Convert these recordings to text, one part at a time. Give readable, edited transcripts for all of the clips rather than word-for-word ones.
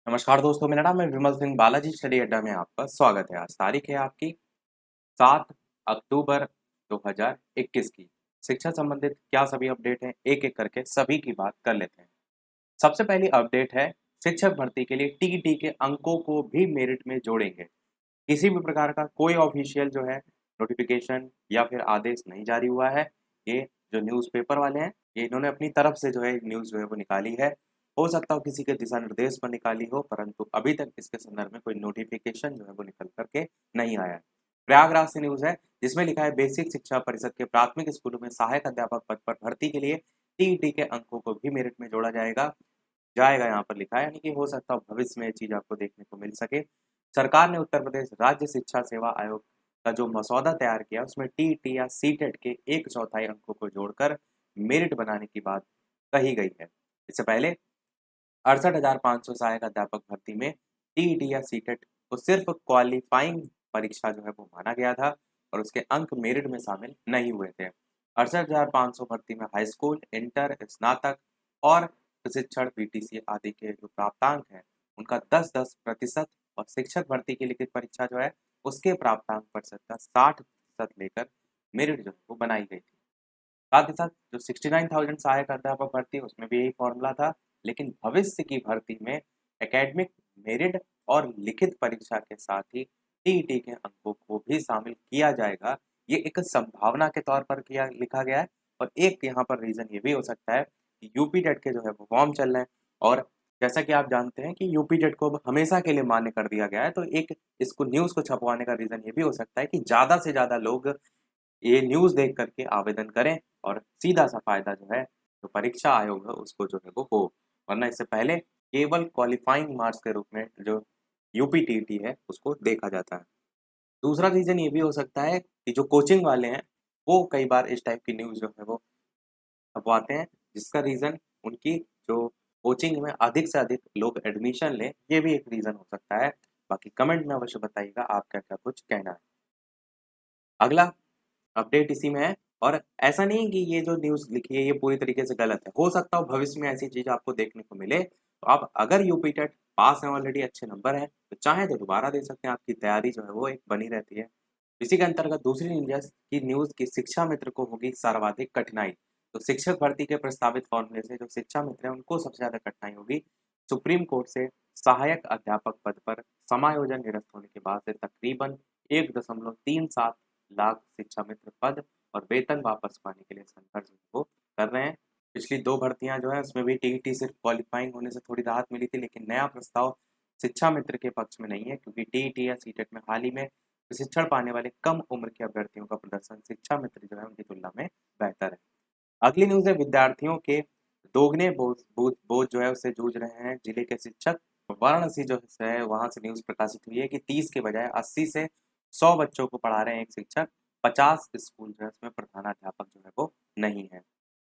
नमस्कार दोस्तों, मेरा नाम है विमल सिंह। बालाजी स्टडी अड्डा में आपका स्वागत है। आज तारीख है आपकी 7 अक्टूबर 2021 की। शिक्षा संबंधित क्या सभी अपडेट हैं, एक-एक करके सभी की बात कर लेते हैं। सबसे पहली अपडेट है, शिक्षक भर्ती के लिए टीईटी के अंकों को भी मेरिट में जोड़ेंगे। किसी भी प्रकार का कोई ऑफिशियल जो है नोटिफिकेशन या फिर आदेश नहीं जारी हुआ है। ये जो न्यूज़पेपर वाले हैं, ये इन्होंने अपनी तरफ से जो है न्यूज़ जो है वो निकाली है। हो सकता हो किसी के दिशा निर्देश पर निकाली हो, परंतु अभी तक इसके संदर्भ में कोई नोटिफिकेशन जो है वो निकल करके नहीं आया है। प्रयागराज से न्यूज़ है, जिसमें लिखा है बेसिक शिक्षा परिषद के प्राथमिक स्कूलों में सहायक अध्यापक पद पर भर्ती के लिए टीईटी के अंकों को भी मेरिट में जोड़ा जाएगा यहाँ पर लिखा है, यानी कि हो सकता है भविष्य में ये चीज़ आपको देखने को मिल सके। सरकार ने उत्तर प्रदेश राज्य शिक्षा सेवा आयोग का जो मसौदा तैयार किया, उसमें टीईटी या सीटेट के 1/4 अंकों को जोड़कर मेरिट बनाने की बात कही गई है। इससे पहले 68,500 सहायक अध्यापक भर्ती में टीईटी या सीटेट को सिर्फ क्वालिफाइंग परीक्षा जो है वो माना गया था और उसके अंक मेरिट में शामिल नहीं हुए थे। 68,500 भर्ती में हाई स्कूल, इंटर, स्नातक और प्रशिक्षण बीटीसी आदि के जो प्राप्तांक हैं, उनका 10-10% और शिक्षक भर्ती की लिखित परीक्षा जो है, उसके प्राप्तांक प्रतिशत का 60% लेकर मेरिट जो है वो बनाई गई थी। साथ ही साथ जो 69,000 सहायक अध्यापक भर्ती है, उसमें भी यही फॉर्मूला था, लेकिन भविष्य की भर्ती में एकेडमिक मेरिट और लिखित परीक्षा के साथ ही टीईटी के अंकों को भी शामिल किया जाएगा। ये एक संभावना के तौर पर किया लिखा गया है और एक यहाँ पर रीज़न ये भी हो सकता है कि यूपी टेट के जो है वो फॉर्म चल रहे हैं और जैसा कि आप जानते हैं कि यूपी टेट को अब हमेशा के लिए मान्य कर दिया गया है, तो एक इसको न्यूज़ को छपवाने का रीज़न ये भी हो सकता है कि ज़्यादा से ज़्यादा लोग ये न्यूज़ देख करके आवेदन करें और सीधा-सा फ़ायदा जो है, जो परीक्षा आयोग है उसको जो है वो हो। वरना इससे पहले केवल क्वालिफाइंग मार्क्स के रूप में जो यूपीटीटी है उसको देखा जाता है। दूसरा रीज़न ये भी हो सकता है कि जो कोचिंग वाले हैं, वो कई बार इस टाइप की न्यूज़ जो है वो छपवाते हैं, जिसका रीज़न उनकी जो कोचिंग में अधिक से अधिक लोग एडमिशन लें, ये भी एक रीज़न हो सकता है। बाकी कमेंट में अवश्य बताइएगा आपका क्या कुछ कहना है। अगला अपडेट इसी में है और ऐसा नहीं है कि ये जो न्यूज़ लिखी है ये पूरी तरीके से गलत है। हो सकता हो भविष्य में ऐसी चीज़ आपको देखने को मिले, तो आप अगर यूपी टेट पास हैं ऑलरेडी अच्छे नंबर हैं, तो चाहें तो दोबारा दे सकते हैं, आपकी तैयारी जो है वो एक बनी रहती है। इसी के अंतर्गत दूसरी न्यूज़ की शिक्षा मित्र को होगी सर्वाधिक कठिनाई। तो शिक्षक भर्ती के प्रस्तावित फॉर्मूले से जो शिक्षा मित्र हैं उनको सबसे ज़्यादा कठिनाई होगी। सुप्रीम कोर्ट से सहायक अध्यापक पद पर समायोजन निरस्त होने के बाद से तकरीबन 1.37 लाख शिक्षा मित्र पद और वेतन वापस पाने के लिए संघर्ष वो कर रहे हैं। पिछली 2 भर्तियाँ जो हैं उसमें भी टीईटी सिर्फ क्वालिफाइंग होने से थोड़ी राहत मिली थी, लेकिन नया प्रस्ताव शिक्षा मित्र के पक्ष में नहीं है क्योंकि टीईटी या सीटेट में हाल ही में प्रशिक्षण पाने वाले कम उम्र के अभ्यर्थियों का प्रदर्शन शिक्षा मित्र जो है उनकी तुलना में बेहतर है। अगली न्यूज़ है विद्यार्थियों के दोगुने बोझ जो है उससे जूझ रहे हैं जिले के शिक्षक। वाराणसी जो है वहाँ से न्यूज़ प्रकाशित हुई है कि 30 के बजाय 80 से 100 बच्चों को पढ़ा रहे हैं एक शिक्षक। 50 स्कूल जो है उसमें प्रधानाध्यापक जो है वो नहीं है।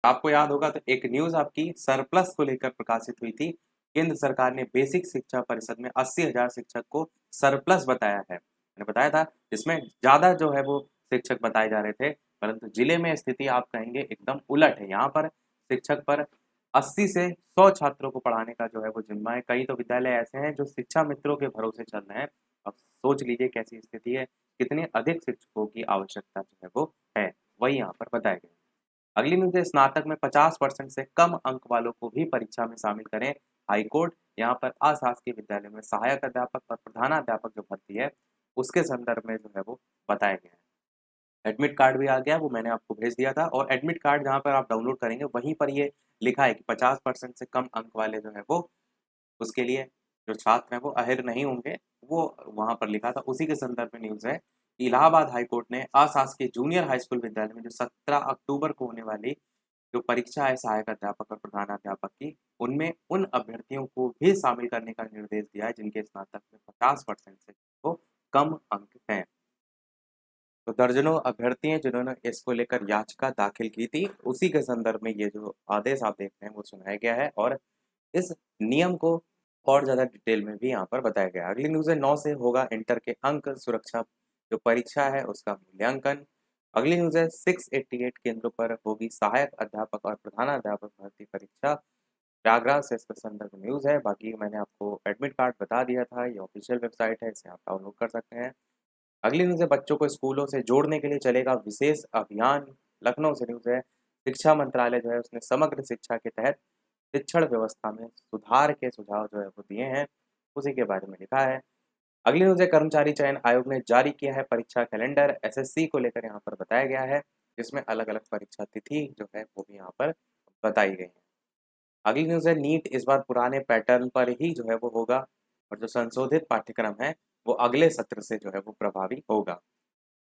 आपको याद होगा तो एक न्यूज़ आपकी सरप्लस को लेकर प्रकाशित हुई थी। केंद्र सरकार ने बेसिक शिक्षा परिषद में 80,000 शिक्षक को सरप्लस बताया है। मैंने बताया था इसमें ज़्यादा जो है वो शिक्षक बताए जा रहे थे, परंतु जिले में स्थिति आप कहेंगे एकदम उलट है। यहाँ पर शिक्षक पर 80 से 100 छात्रों को पढ़ाने का जो है वो जिम्मा है। कई तो विद्यालय ऐसे हैं जो शिक्षा मित्रों के भरोसे चल रहे हैं। अब सोच लीजिए कैसी स्थिति है, कितने अधिक शिक्षकों की आवश्यकता जो है वो है, वही यहाँ पर बताया गया है। अगली न्यूज़ है स्नातक में 50% से कम अंक वालों को भी परीक्षा में शामिल करें हाईकोर्ट। यहाँ पर अशासकीय विद्यालय में सहायक अध्यापक और प्रधानाध्यापक जो भर्ती है उसके संदर्भ में जो है वो बताया गया है। एडमिट कार्ड भी आ गया, वो मैंने आपको भेज दिया था और एडमिट कार्ड जहाँ पर आप डाउनलोड करेंगे वहीं पर ये लिखा है कि 50% से कम अंक वाले जो है वो उसके लिए जो छात्र हैं वो अहिर नहीं होंगे, वो वहाँ पर लिखा था। उसी के संदर्भ में न्यूज़ है कि इलाहाबाद हाई कोर्ट ने अशासकीय जूनियर हाई स्कूल विद्यालय में जो 17 अक्टूबर को होने वाली जो परीक्षा है सहायक अध्यापक और प्रधानाध्यापक की, उनमें उन अभ्यर्थियों को भी शामिल करने का निर्देश दिया है जिनके स्नातक में 50% से वो कम अंक हैं। तो दर्जनों अभ्यर्थी हैं जिन्होंने इसको लेकर याचिका दाखिल की थी, उसी के संदर्भ में ये जो आदेश आप देख रहे हैं वो सुनाया गया है और इस नियम को और ज़्यादा डिटेल में भी यहाँ पर बताया गया है। अगली न्यूज़ है 9 से होगा इंटर के अंक सुरक्षा जो परीक्षा है उसका मूल्यांकन। अगली न्यूज़ है 688 केंद्रों पर होगी सहायक अध्यापक और प्रधानाध्यापक भर्ती परीक्षा। प्रयागराज से इसके संदर्भ में न्यूज़ है। बाकी मैंने आपको एडमिट कार्ड बता दिया था, ये ऑफिशियल वेबसाइट है, इसे आप डाउनलोड कर सकते हैं। अगली न्यूज़ है, बच्चों को स्कूलों से जोड़ने के लिए चलेगा विशेष अभियान। लखनऊ से न्यूज़ है, शिक्षा मंत्रालय जो है उसने समग्र शिक्षा के तहत शिक्षण व्यवस्था में सुधार के सुझाव जो है वो दिए हैं, उसी के बारे में लिखा है। अगली न्यूज़ है, कर्मचारी चयन आयोग ने जारी किया है परीक्षा कैलेंडर। एसएससी को लेकर यहाँ पर बताया गया है, जिसमें अलग अलग परीक्षा तिथि जो है वो भी यहाँ पर बताई गई है। अगली न्यूज़ है, नीट इस बार पुराने पैटर्न पर ही जो है वो होगा और जो संशोधित पाठ्यक्रम है वो अगले सत्र से जो है वो प्रभावी होगा।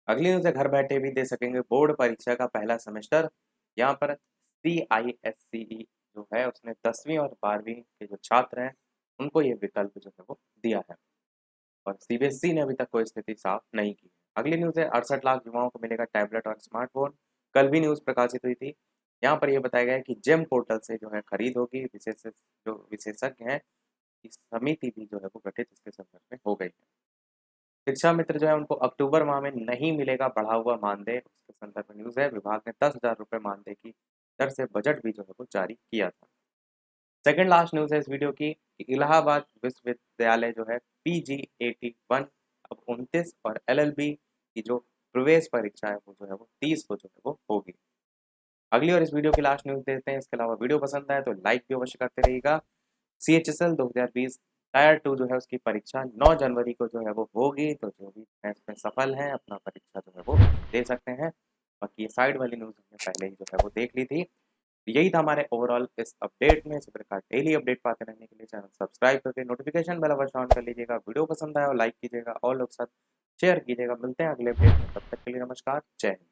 अगली न्यूज़ है, घर बैठे भी दे सकेंगे बोर्ड परीक्षा का पहला सेमेस्टर। यहाँ पर CISCE जो है उसने 10वीं और 12वीं के जो छात्र हैं उनको ये विकल्प जो है वो दिया है और CBSE ने अभी तक कोई स्थिति साफ नहीं की है। अगली न्यूज़ है, 68 लाख युवाओं को मिलेगा टैबलेट और स्मार्टफोन। कल भी न्यूज़ प्रकाशित हुई थी। यहाँ पर यह बताया गया है कि जेम पोर्टल से जो है खरीद होगी। जो विशेषज्ञ हैं इस समिति भी जो है वो गठित इसके संदर्भ में हो गई है। शिक्षा मित्र जो है उनको अक्टूबर माह में नहीं मिलेगा बढ़ा हुआ मानदेय, उसके संदर्भ में न्यूज़ है। विभाग ने 10,000 रुपये मानदेय की दर से बजट भी जो है वो जारी किया था। सेकंड लास्ट न्यूज़ है इस वीडियो की कि इलाहाबाद विश्वविद्यालय जो है PG81 अब 29 और LLB की जो प्रवेश परीक्षा है वो जो है वो 30 को जो है वो होगी। अगली और इस वीडियो की लास्ट न्यूज़ देते हैं। इसके अलावा वीडियो पसंद आए तो लाइक भी अवश्य करते रहिएगा। CHSL 2020 टायर 2 जो है उसकी परीक्षा 9 जनवरी को जो है वो होगी, तो जो भी इसमें सफल हैं अपना परीक्षा जो है वो दे सकते हैं। बाकी ये साइड वाली न्यूज़ हमने पहले ही जो है वो देख ली थी। यही था हमारे ओवरऑल इस अपडेट में। इसी प्रकार डेली अपडेट पाते रहने के लिए चैनल सब्सक्राइब करके नोटिफिकेशन बेल अवश्य ऑन कर लीजिएगा। वीडियो पसंद आया और लाइक कीजिएगा और लोग साथ शेयर कीजिएगा। मिलते हैं अगले अपडेट में, तब तक के लिए नमस्कार, जय हिंद।